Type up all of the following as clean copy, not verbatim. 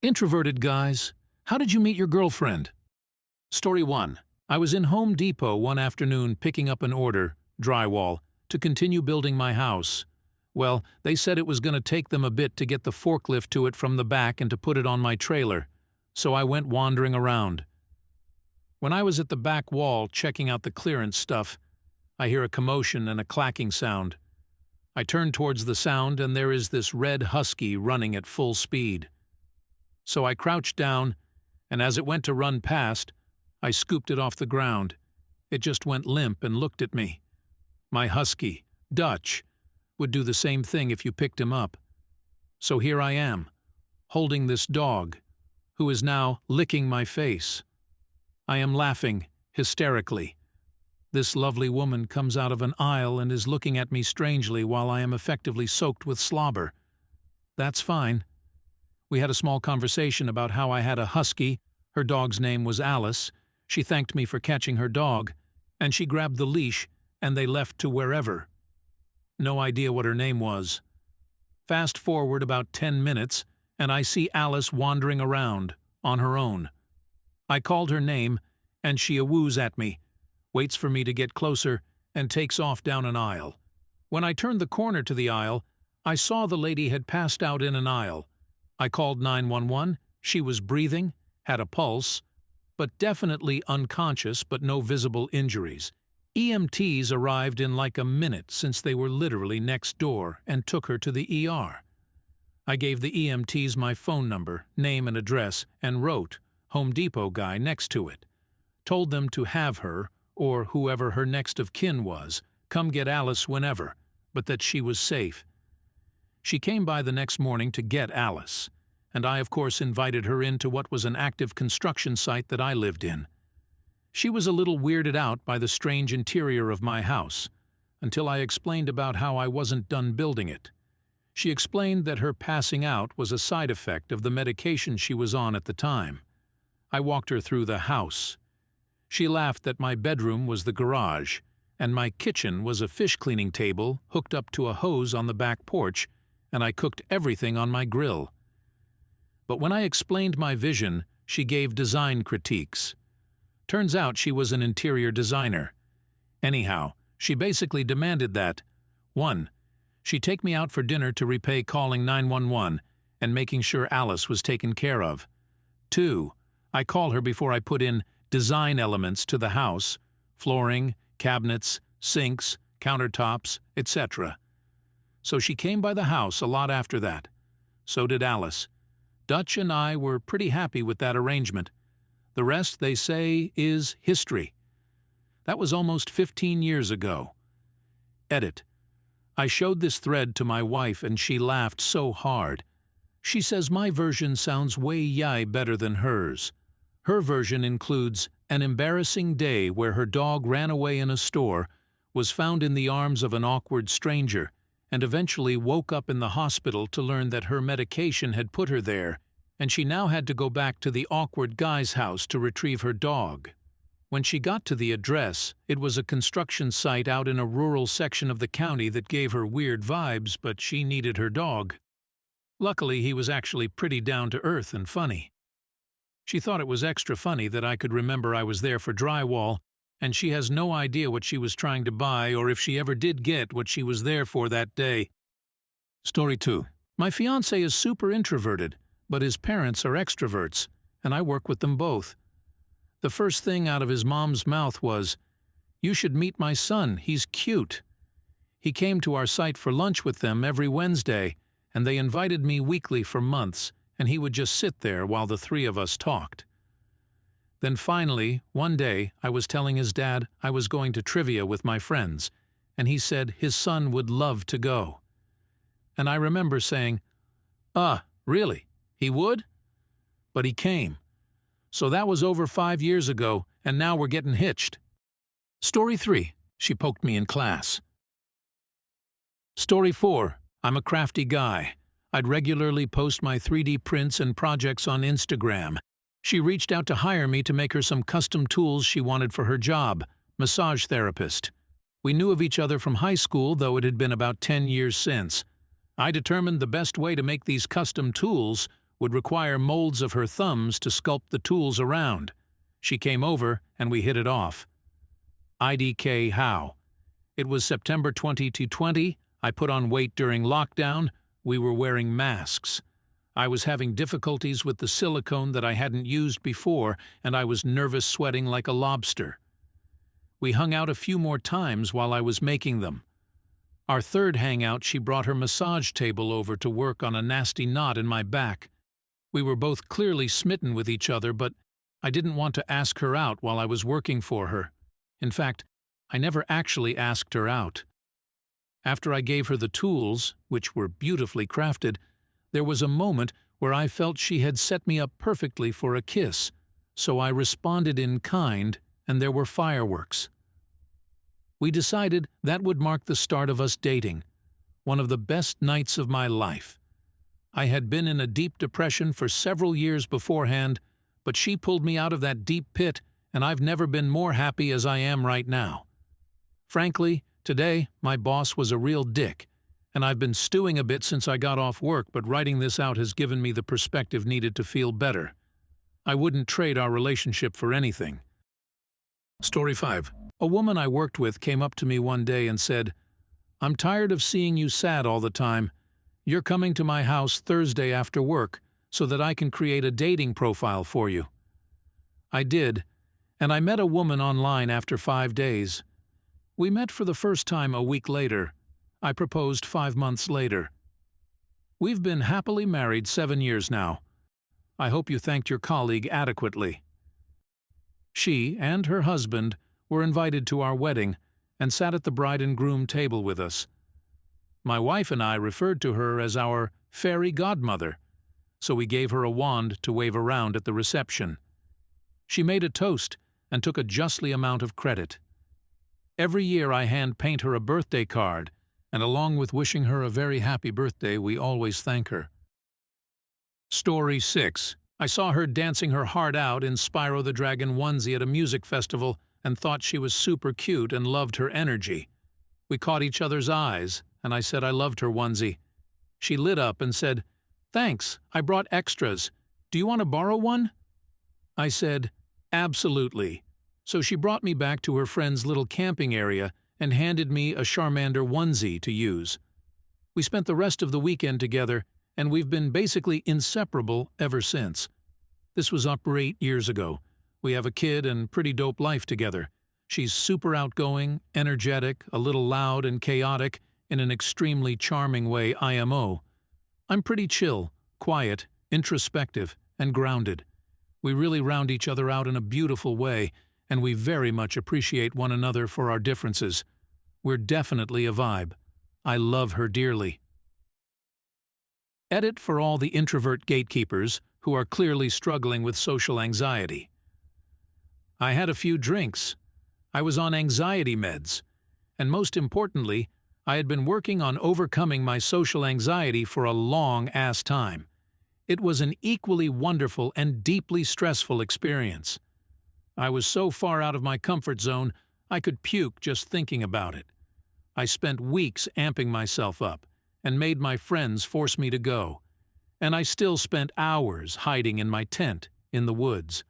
Introverted guys, how did you meet your girlfriend? Story 1. I was in Home Depot one afternoon picking up an order, drywall, to continue building my house. Well, they said it was going to take them a bit to get the forklift to it from the back and to put it on my trailer, so I went wandering around. When I was at the back wall checking out the clearance stuff, I hear a commotion and a clacking sound. I turn towards the sound and there is this red husky running at full speed. So I crouched down, and as it went to run past, I scooped it off the ground. It just went limp and looked at me. My husky, Dutch, would do the same thing if you picked him up. So here I am, holding this dog, who is now licking my face. I am laughing, hysterically. This lovely woman comes out of an aisle and is looking at me strangely while I am effectively soaked with slobber. That's fine. We had a small conversation about how I had a husky, her dog's name was Alice, she thanked me for catching her dog, and she grabbed the leash and they left to wherever. No idea what her name was. Fast forward about 10 minutes, and I see Alice wandering around, on her own. I called her name, and she awoos at me, waits for me to get closer, and takes off down an aisle. When I turned the corner to the aisle, I saw the lady had passed out in an aisle. I called 911, she was breathing, had a pulse, but definitely unconscious but no visible injuries. EMTs arrived in like a minute since they were literally next door and took her to the ER. I gave the EMTs my phone number, name and address, and wrote Home Depot guy next to it. Told them to have her, or whoever her next of kin was, come get Alice whenever, but that she was safe. She came by the next morning to get Alice, and I of course invited her into what was an active construction site that I lived in. She was a little weirded out by the strange interior of my house, until I explained about how I wasn't done building it. She explained that her passing out was a side effect of the medication she was on at the time. I walked her through the house. She laughed that my bedroom was the garage, and my kitchen was a fish cleaning table hooked up to a hose on the back porch, and I cooked everything on my grill. But when I explained my vision, she gave design critiques. Turns out she was an interior designer. Anyhow, she basically demanded that 1. She take me out for dinner to repay calling 911 and making sure Alice was taken care of. 2. I call her before I put in design elements to the house, flooring, cabinets, sinks, countertops, etc. So she came by the house a lot after that. So did Alice. Dutch and I were pretty happy with that arrangement. The rest, they say, is history. That was almost 15 years ago. Edit. I showed this thread to my wife and she laughed so hard. She says my version sounds way better than hers. Her version includes an embarrassing day where her dog ran away in a store, was found in the arms of an awkward stranger, and eventually woke up in the hospital to learn that her medication had put her there, and she now had to go back to the awkward guy's house to retrieve her dog. When she got to the address, it was a construction site out in a rural section of the county that gave her weird vibes, but she needed her dog. Luckily, he was actually pretty down-to-earth and funny. She thought it was extra funny that I could remember I was there for drywall, and she has no idea what she was trying to buy or if she ever did get what she was there for that day. Story 2. My fiancé is super introverted, but his parents are extroverts, and I work with them both. The first thing out of his mom's mouth was, "You should meet my son, he's cute." He came to our site for lunch with them every Wednesday, and they invited me weekly for months, and he would just sit there while the three of us talked. Then finally, one day, I was telling his dad I was going to trivia with my friends, and he said his son would love to go. And I remember saying, really? He would? But he came. So that was over 5 years ago, and now we're getting hitched. Story 3. She poked me in class. Story 4. I'm a crafty guy. I'd regularly post my 3D prints and projects on Instagram. She reached out to hire me to make her some custom tools she wanted for her job, massage therapist. We knew of each other from high school, though it had been about 10 years since. I determined the best way to make these custom tools would require molds of her thumbs to sculpt the tools around. She came over and we hit it off. IDK how? It was September 2020. I put on weight during lockdown. We were wearing masks. I was having difficulties with the silicone that I hadn't used before, and I was nervous sweating like a lobster. We hung out a few more times while I was making them. Our third hangout, she brought her massage table over to work on a nasty knot in my back. We were both clearly smitten with each other, but I didn't want to ask her out while I was working for her. In fact, I never actually asked her out. After I gave her the tools, which were beautifully crafted, there was a moment where I felt she had set me up perfectly for a kiss, so I responded in kind, and there were fireworks. We decided that would mark the start of us dating, one of the best nights of my life. I had been in a deep depression for several years beforehand, but she pulled me out of that deep pit, and I've never been more happy as I am right now. Frankly, today, my boss was a real dick, and I've been stewing a bit since I got off work, but writing this out has given me the perspective needed to feel better. I wouldn't trade our relationship for anything. Story 5. A woman I worked with came up to me one day and said, "I'm tired of seeing you sad all the time. You're coming to my house Thursday after work so that I can create a dating profile for you." I did, and I met a woman online after 5 days. We met for the first time a week later. I proposed 5 months later. We've been happily married 7 years now. I hope you thanked your colleague adequately. She and her husband were invited to our wedding and sat at the bride and groom table with us. My wife and I referred to her as our fairy godmother, so we gave her a wand to wave around at the reception. She made a toast and took a justly amount of credit. Every year I hand-paint her a birthday card, and along with wishing her a very happy birthday, we always thank her. Story 6. I saw her dancing her heart out in Spyro the Dragon onesie at a music festival and thought she was super cute and loved her energy. We caught each other's eyes, and I said I loved her onesie. She lit up and said, "Thanks, I brought extras. Do you want to borrow one?" I said, "Absolutely." So she brought me back to her friend's little camping area and handed me a Charmander onesie to use. We spent the rest of the weekend together, and we've been basically inseparable ever since. This was up 8 years ago. We have a kid and pretty dope life together. She's super outgoing, energetic, a little loud and chaotic, in an extremely charming way IMO. I'm pretty chill, quiet, introspective, and grounded. We really round each other out in a beautiful way, and we very much appreciate one another for our differences. We're definitely a vibe. I love her dearly. Edit for all the introvert gatekeepers who are clearly struggling with social anxiety. I had a few drinks. I was on anxiety meds. And most importantly, I had been working on overcoming my social anxiety for a long-ass time. It was an equally wonderful and deeply stressful experience. I was so far out of my comfort zone, I could puke just thinking about it. I spent weeks amping myself up and made my friends force me to go. And I still spent hours hiding in my tent in the woods.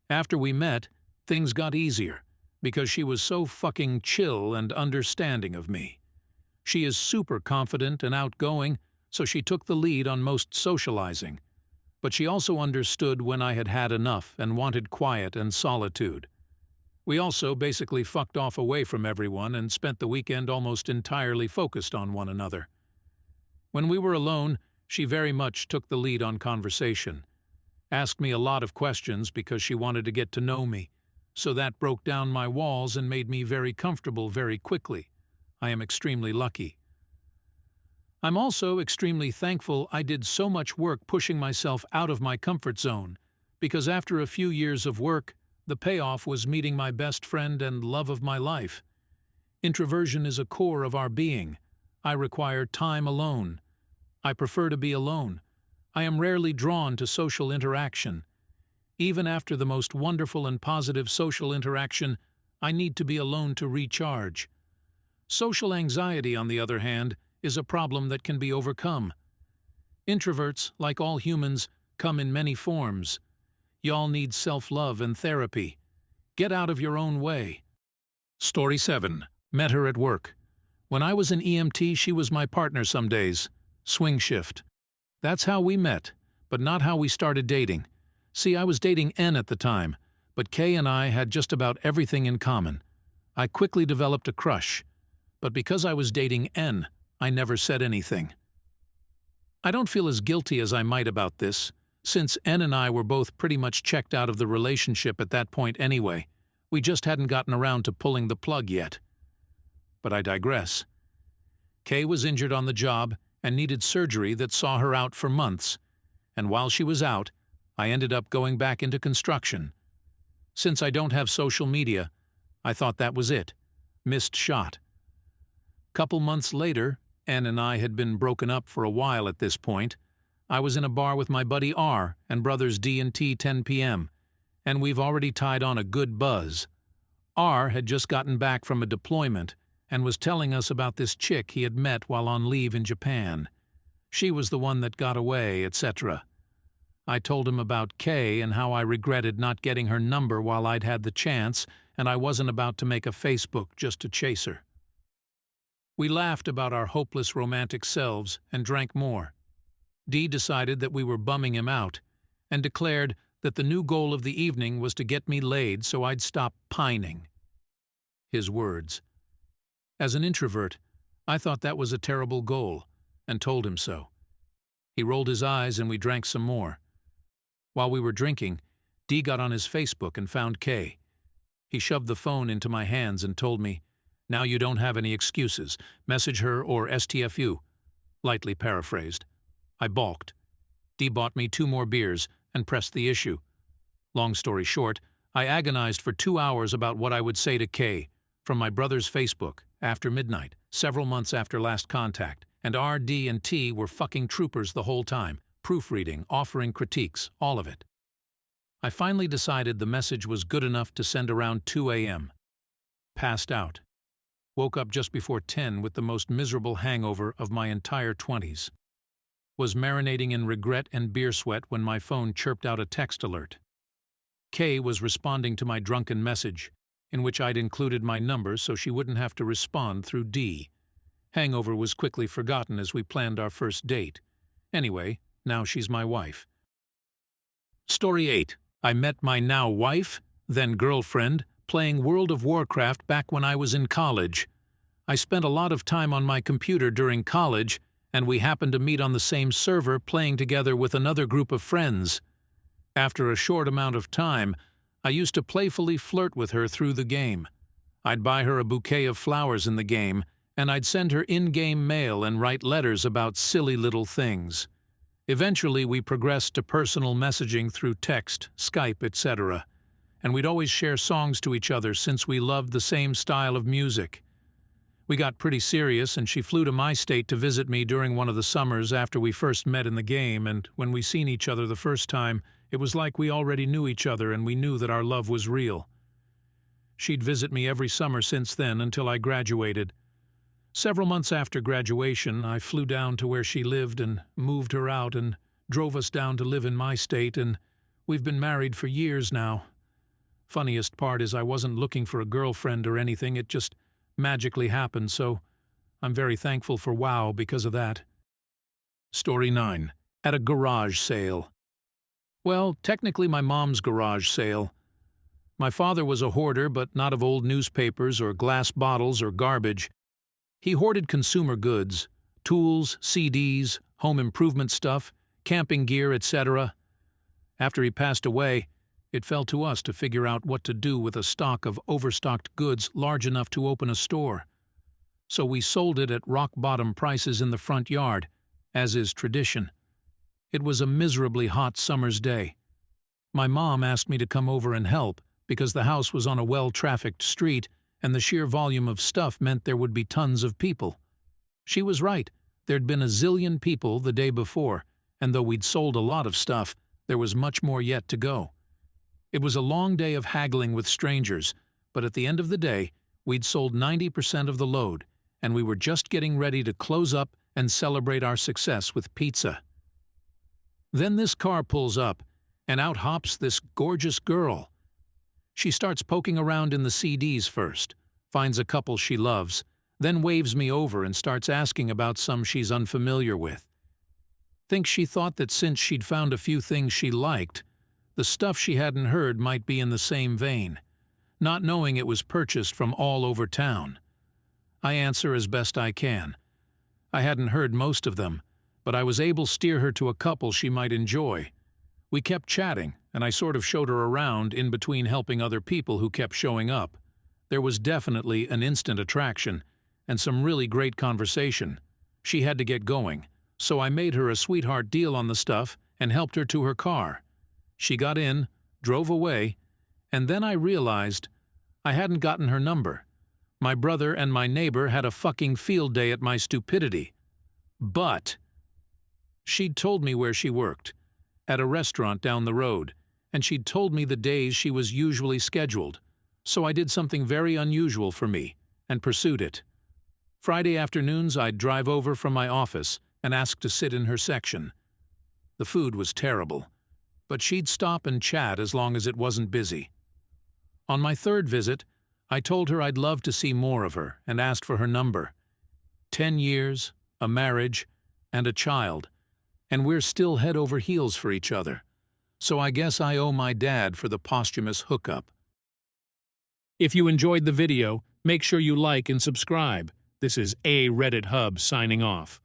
After we met, things got easier because she was so fucking chill and understanding of me. She is super confident and outgoing, so she took the lead on most socializing. But she also understood when I had had enough and wanted quiet and solitude. We also basically fucked off away from everyone and spent the weekend almost entirely focused on one another. When we were alone, she very much took the lead on conversation. Asked me a lot of questions because she wanted to get to know me, so that broke down my walls and made me very comfortable very quickly. I am extremely lucky. I'm also extremely thankful I did so much work pushing myself out of my comfort zone, because after a few years of work, the payoff was meeting my best friend and love of my life. Introversion is a core of our being. I require time alone. I prefer to be alone. I am rarely drawn to social interaction. Even after the most wonderful and positive social interaction, I need to be alone to recharge. Social anxiety, on the other hand, is a problem that can be overcome. Introverts, like all humans, come in many forms. Y'all need self-love and therapy. Get out of your own way. Story 7. Met her at work. When I was in EMT, she was my partner some days. Swing shift. That's how we met, but not how we started dating. See, I was dating N at the time, but K and I had just about everything in common. I quickly developed a crush, but because I was dating N, I never said anything. I don't feel as guilty as I might about this, since N and I were both pretty much checked out of the relationship at that point anyway. We just hadn't gotten around to pulling the plug yet. But I digress. Kay was injured on the job and needed surgery that saw her out for months, and while she was out, I ended up going back into construction. Since I don't have social media, I thought that was it. Missed shot. Couple months later, N and I had been broken up for a while at this point. I was in a bar with my buddy R and brothers D and T 10 p.m., and we've already tied on a good buzz. R had just gotten back from a deployment and was telling us about this chick he had met while on leave in Japan. She was the one that got away, etc. I told him about Kay and how I regretted not getting her number while I'd had the chance, and I wasn't about to make a Facebook just to chase her. We laughed about our hopeless romantic selves and drank more. D decided that we were bumming him out and declared that the new goal of the evening was to get me laid so I'd stop pining. His words. As an introvert, I thought that was a terrible goal and told him so. He rolled his eyes and we drank some more. While we were drinking, D got on his Facebook and found Kay. He shoved the phone into my hands and told me, "Now you don't have any excuses. Message her or STFU." Lightly paraphrased. I balked. D bought me 2 more beers and pressed the issue. Long story short, I agonized for 2 hours about what I would say to Kay from my brother's Facebook after midnight, several months after last contact, and R, D, and T were fucking troopers the whole time, proofreading, offering critiques, all of it. I finally decided the message was good enough to send around 2 a.m. Passed out. Woke up just before 10 with the most miserable hangover of my entire 20s. Was marinating in regret and beer sweat when my phone chirped out a text alert. Kay was responding to my drunken message, in which I'd included my number so she wouldn't have to respond through D. Hangover was quickly forgotten as we planned our first date. Anyway, now she's my wife. Story 8. I met my now wife, then girlfriend, playing World of Warcraft back when I was in college. I spent a lot of time on my computer during college, and we happened to meet on the same server playing together with another group of friends. After a short amount of time, I used to playfully flirt with her through the game. I'd buy her a bouquet of flowers in the game, and I'd send her in-game mail and write letters about silly little things. Eventually, we progressed to personal messaging through text, Skype, etc., and we'd always share songs to each other since we loved the same style of music. We got pretty serious, and she flew to my state to visit me during one of the summers after we first met in the game, and when we seen each other the first time, it was like we already knew each other and we knew that our love was real. She'd visit me every summer since then until I graduated. Several months after graduation, I flew down to where she lived and moved her out and drove us down to live in my state, and we've been married for years now. Funniest part is I wasn't looking for a girlfriend or anything, it just magically happened, so I'm very thankful for WoW because of that. Story 9. At a garage sale. Well, technically my mom's garage sale. My father was a hoarder, but not of old newspapers or glass bottles or garbage. He hoarded consumer goods, tools, CDs, home improvement stuff, camping gear, etc. After he passed away, it fell to us to figure out what to do with a stock of overstocked goods large enough to open a store. So we sold it at rock-bottom prices in the front yard, as is tradition. It was a miserably hot summer's day. My mom asked me to come over and help because the house was on a well-trafficked street and the sheer volume of stuff meant there would be tons of people. She was right. There'd been a zillion people the day before, and though we'd sold a lot of stuff, there was much more yet to go. It was a long day of haggling with strangers, but at the end of the day, we'd sold 90% of the load, and we were just getting ready to close up and celebrate our success with pizza. Then this car pulls up, and out hops this gorgeous girl. She starts poking around in the CDs first, finds a couple she loves, then waves me over and starts asking about some she's unfamiliar with. Think she thought that since she'd found a few things she liked, the stuff she hadn't heard might be in the same vein, not knowing it was purchased from all over town. I answer as best I can. I hadn't heard most of them, but I was able to steer her to a couple she might enjoy. We kept chatting, and I sort of showed her around in between helping other people who kept showing up. There was definitely an instant attraction, and some really great conversation. She had to get going, so I made her a sweetheart deal on the stuff and helped her to her car. She got in, drove away, and then I realized I hadn't gotten her number. My brother and my neighbor had a fucking field day at my stupidity. But she'd told me where she worked, at a restaurant down the road, and she'd told me the days she was usually scheduled, so I did something very unusual for me and pursued it. Friday afternoons I'd drive over from my office and ask to sit in her section. The food was terrible, but she'd stop and chat as long as it wasn't busy. On my third visit, I told her I'd love to see more of her and asked for her number. 10 years, a marriage, and a child, and we're still head over heels for each other. So I guess I owe my dad for the posthumous hookup. If you enjoyed the video, make sure you like and subscribe. This is AskReddit Hub signing off.